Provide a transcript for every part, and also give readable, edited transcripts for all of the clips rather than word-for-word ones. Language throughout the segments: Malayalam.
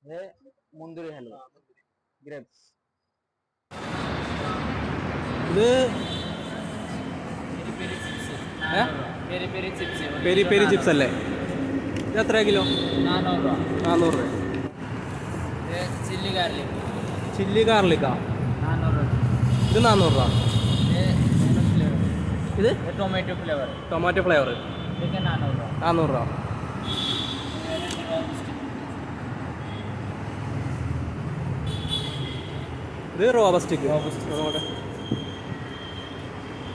ഇത് മുന്തിരി ഹൽവ, ഗ്രേപ്സ്. ഇത് പെരി പെരി ചിപ്സ് അല്ലേ? ഇത് എത്ര കിലോ? 400 രൂപ. 400 രൂപ. ചില്ലി ഗാർലിക്, ചില്ലി ഗാർലിക്കാ 400 രൂപ. ഇത് 400 രൂപ. ഇത് ടൊമാറ്റോ ഫ്ലേവർ, ടൊമാറ്റോ ഫ്ലേവർ, ഇതൊക്കെ 400 രൂപ. 400 രൂപ. ഇത് റോബസ്റ്റിക്ക് 400 രൂപ. ഇത്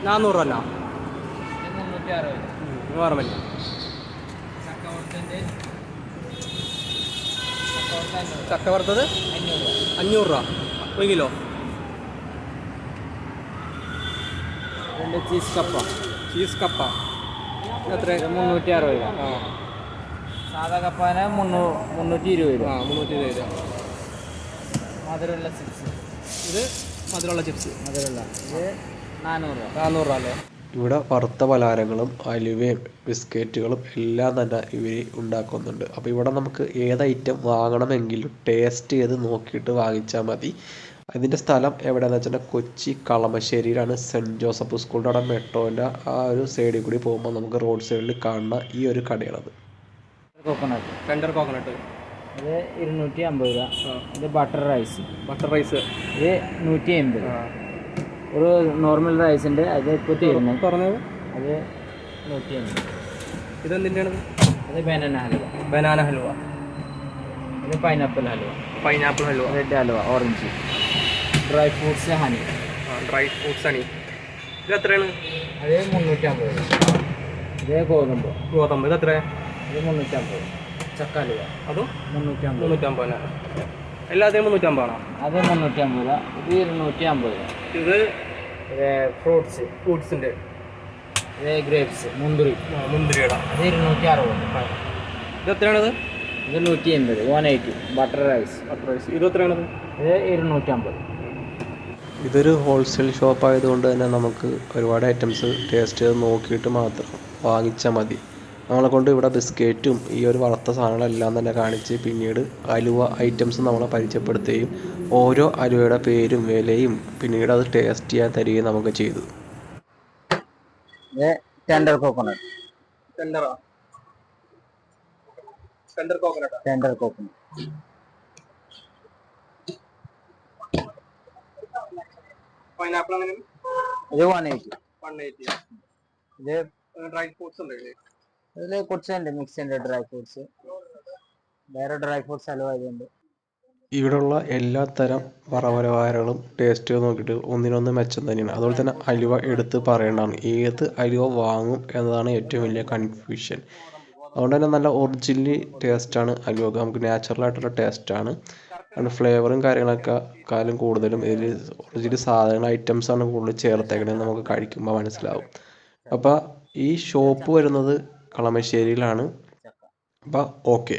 360. നോർമൽ. ചക്ക വറുത്തത് 500 രൂപ 1 കിലോ. ചീസ് കപ്പ എത്ര? 360 രൂപ. ആ സാധാ കപ്പാന് 320 രൂപ. 320 രൂപ. മധുരമുള്ള ചിപ്സ്, ഇത് മധുരമുള്ള ചിപ്സ് മധുരമുള്ള ഇത് 400 രൂപ. 400 രൂപ അല്ലേ? ഇവിടെ വറുത്ത പലഹാരങ്ങളും അലുവയും ബിസ്ക്കറ്റുകളും എല്ലാം തന്നെ ഇവർ ഉണ്ടാക്കുന്നുണ്ട്. അപ്പോൾ ഇവിടെ നമുക്ക് ഏത് ഐറ്റം വാങ്ങണമെങ്കിലും ടേസ്റ്റ് ചെയ്ത് നോക്കിയിട്ട് വാങ്ങിച്ചാൽ മതി. അതിൻ്റെ സ്ഥലം എവിടെയാണെന്ന് വെച്ചാൽ കൊച്ചി കളമശ്ശേരിയിലാണ്. സെൻറ്റ് ജോസഫ് സ്കൂളിൻ്റെ അവിടെ മെട്രോൻ്റെ ആ ഒരു സൈഡിൽ കൂടി പോകുമ്പോൾ നമുക്ക് റോഡ് സൈഡിൽ കാണുന്ന ഈ ഒരു കടയാണത്. കോക്കനട്ട്, ടെൻഡർ കോക്കനട്ട് ഇത് 250 രൂപ. ഇത് ബട്ടർ റൈസ്, ബട്ടർ റൈസ് ഇത് 180. ഒരു നോർമൽ റൈസിൻ്റെ അത് ഇപ്പോൾ തീരുന്നു, പറഞ്ഞത് അത് 180. ഇതെന്തിൻ്റെയാണ്? അത് ബനാന ഹൽവ, ബനാന ഹൽവ. ഇത് pineapple halwa, pineapple halwa, red halwa, orange, dry fruits honey. Dry fruits honey. ഇത് എത്രയാണ്? അത് 350 രൂപ. ഇത് ഗോതമ്പ്, ഇത് എത്ര? ഇത് 350. ചക്ക ഹൽവ അതും 350. 350. എല്ലാത്തിനും 350 ആണോ? അത് 350 രൂപ. ഇത് 250 രൂപ. ഇത് ഫ്രൂട്ട്സിൻ്റെ, ഇത് ഗ്രേപ്സ്, മുന്തിരിയുടെ. അത് 260. ഇത് എത്രയാണത്? ഇത് 180, 180. Butter rice, butter rice. ഇത് എത്രയാണത്? ഇത് 250. ഇതൊരു ഹോൾസെയിൽ ഷോപ്പ് ആയതുകൊണ്ട് തന്നെ നമുക്ക് ഒരുപാട് ഐറ്റംസ് ടേസ്റ്റ് ചെയ്ത് നോക്കിയിട്ട് മാത്രം വാങ്ങിച്ചാൽ മതി. നമ്മളെ കൊണ്ട് ഇവിടെ ബിസ്ക്കറ്റും ഈ ഒരു വറുത്ത സാധനങ്ങളെല്ലാം തന്നെ കാണിച്ച് പിന്നീട് അലുവ ഐറ്റംസ് നമ്മളെ പരിചയപ്പെടുത്തുകയും ഓരോ അലുവയുടെ പേരും വിലയും പിന്നീട് അത് ടേസ്റ്റ് ചെയ്യാൻ തരികയും നമുക്ക് ചെയ്തു. Tender coconut, tender coconut. Tender coconut. Pineapple അങ്ങനെ ഇത് 180. 180. ഇത് ഡ്രൈ ഫ്രൂട്ട്സ് ഉണ്ട്. ഇതിൽ കുറച്ചുണ്ട്, മിക്സ് ഉണ്ട് ഡ്രൈ ഫ്രൂട്ട്സ്, വേറെ ഡ്രൈ ഫ്രൂട്ട്സ് ഹൽവ ഇതുണ്ട്. ഇവിടെയുള്ള എല്ലാ തരം വറവരവാരങ്ങളും ടേസ്റ്റ് ചെയ്ത് നോക്കിയിട്ട് ഒന്നിനൊന്ന് മെച്ചം തന്നെയാണ്. അതുപോലെ തന്നെ അലുവ എടുത്ത് പറയേണ്ടതാണ്. ഏത് അലുവ വാങ്ങും എന്നതാണ് ഏറ്റവും വലിയ കൺഫ്യൂഷൻ. അതുകൊണ്ട് തന്നെ നല്ല ഒറിജിനൽ ടേസ്റ്റാണ് അലുവക്ക്. നമുക്ക് നാച്ചുറലായിട്ടുള്ള ടേസ്റ്റാണ്. അതുകൊണ്ട് ഫ്ലേവറും കാര്യങ്ങളൊക്കെ കാലം കൂടുതലും ഇതിൽ ഒറിജിനൽ സാധനങ്ങൾ ഐറ്റംസാണ് കൂടുതൽ ചേർത്തേക്കണമെന്ന് നമുക്ക് കഴിക്കുമ്പോൾ മനസ്സിലാവും. അപ്പോൾ ഈ ഷോപ്പ് വരുന്നത് കളമശ്ശേരിയിലാണ്. അപ്പോൾ ഓക്കെ.